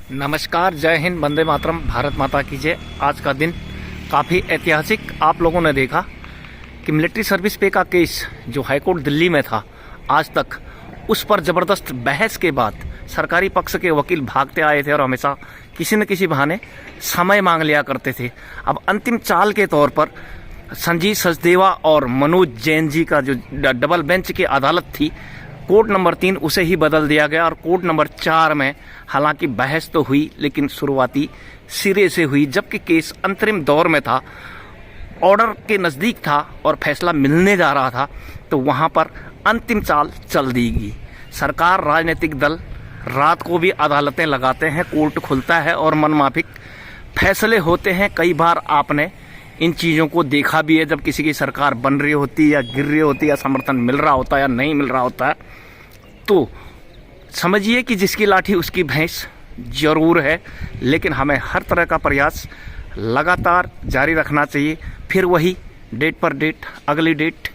नमस्कार, जय हिंद, वंदे मातरम, भारत माता की जय। आज का दिन काफ़ी ऐतिहासिक। आप लोगों ने देखा कि मिलिट्री सर्विस पे का केस जो हाईकोर्ट दिल्ली में था, आज तक उस पर ज़बरदस्त बहस के बाद सरकारी पक्ष के वकील भागते आए थे और हमेशा किसी न किसी बहाने समय मांग लिया करते थे। अब अंतिम चाल के तौर पर संजीव सचदेवा और मनोज जैन जी का जो डबल बेंच की अदालत थी, कोर्ट नंबर 3 उसे ही बदल दिया गया और कोर्ट नंबर 4 में हालांकि बहस तो हुई, लेकिन शुरुआती सिरे से हुई। जबकि केस अंतरिम दौर में था, ऑर्डर के नज़दीक था और फैसला मिलने जा रहा था, तो वहां पर अंतिम चाल चल दी गई। सरकार, राजनीतिक दल रात को भी अदालतें लगाते हैं, कोर्ट खुलता है और मनमाफिक फैसले होते हैं। कई बार आपने इन चीज़ों को देखा भी है, जब किसी की सरकार बन रही होती या गिर रही होती या समर्थन मिल रहा होता या नहीं मिल रहा होता है, तो समझिए कि जिसकी लाठी उसकी भैंस जरूर है। लेकिन हमें हर तरह का प्रयास लगातार जारी रखना चाहिए। फिर वही डेट पर डेट, अगली डेट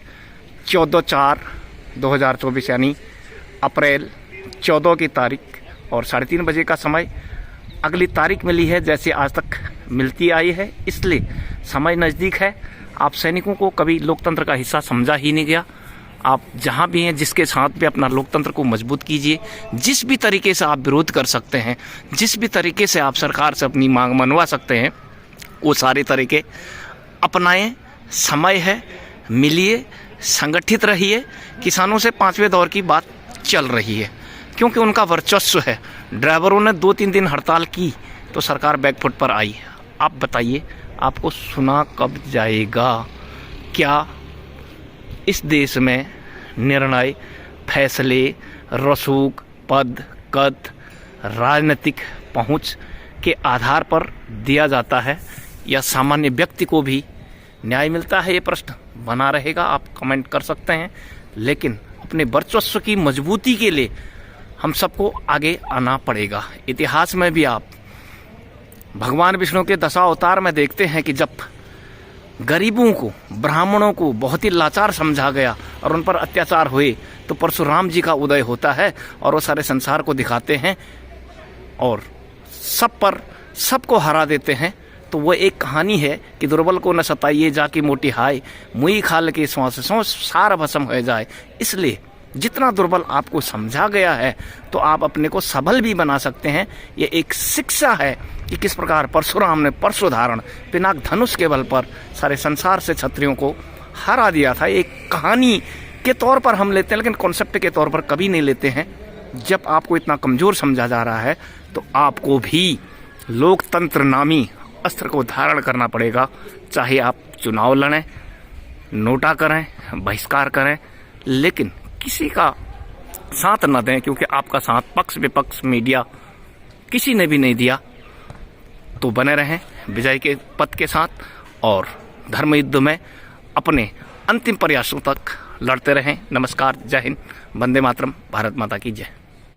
14/4/2024 यानी अप्रैल 14 की तारीख और 3:30 बजे का समय अगली तारीख मिली है, जैसे आज तक मिलती आई है। इसलिए समय नज़दीक है। आप सैनिकों को कभी लोकतंत्र का हिस्सा समझा ही नहीं गया। आप जहां भी हैं, जिसके साथ भी अपना लोकतंत्र को मजबूत कीजिए। जिस भी तरीके से आप विरोध कर सकते हैं, जिस भी तरीके से आप सरकार से अपनी मांग मनवा सकते हैं, वो सारे तरीके अपनाएं। समय है, मिलिए, संगठित रहिए। किसानों से 5वें दौर की बात चल रही है, क्योंकि उनका वर्चस्व है। ड्राइवरों ने 2-3 दिन हड़ताल की तो सरकार बैकफुट पर आई। आप बताइए, आपको सुना कब जाएगा? क्या इस देश में निर्णय, फैसले, रसूख, पद, कद, राजनीतिक पहुंच के आधार पर दिया जाता है या सामान्य व्यक्ति को भी न्याय मिलता है? ये प्रश्न बना रहेगा। आप कमेंट कर सकते हैं, लेकिन अपने वर्चस्व की मजबूती के लिए हम सबको आगे आना पड़ेगा। इतिहास में भी आप भगवान विष्णु के दशावतार में देखते हैं कि जब गरीबों को, ब्राह्मणों को बहुत ही लाचार समझा गया और उन पर अत्याचार हुए, तो परशुराम जी का उदय होता है और वो सारे संसार को दिखाते हैं और सबको हरा देते हैं। तो वो एक कहानी है कि दुर्बल को न सताइए जाके मोटी हाय, मुई खाल के श्वास सार भस्म हो जाए। इसलिए जितना दुर्बल आपको समझा गया है, तो आप अपने को सबल भी बना सकते हैं। ये एक शिक्षा है कि किस प्रकार परशुराम ने परशुधारण पिनाक धनुष के बल पर सारे संसार से क्षत्रियों को हरा दिया था। एक कहानी के तौर पर हम लेते हैं, लेकिन कॉन्सेप्ट के तौर पर कभी नहीं लेते हैं। जब आपको इतना कमज़ोर समझा जा रहा है, तो आपको भी लोकतंत्र नामी अस्त्र को धारण करना पड़ेगा। चाहे आप चुनाव लड़ें, नोटा करें, बहिष्कार करें, लेकिन किसी का साथ न दें, क्योंकि आपका साथ पक्ष विपक्ष मीडिया किसी ने भी नहीं दिया। तो बने रहें विजय के पथ के साथ और धर्म युद्ध में अपने अंतिम प्रयासों तक लड़ते रहें। नमस्कार, जय हिंद, वंदे मातरम, भारत माता की जय।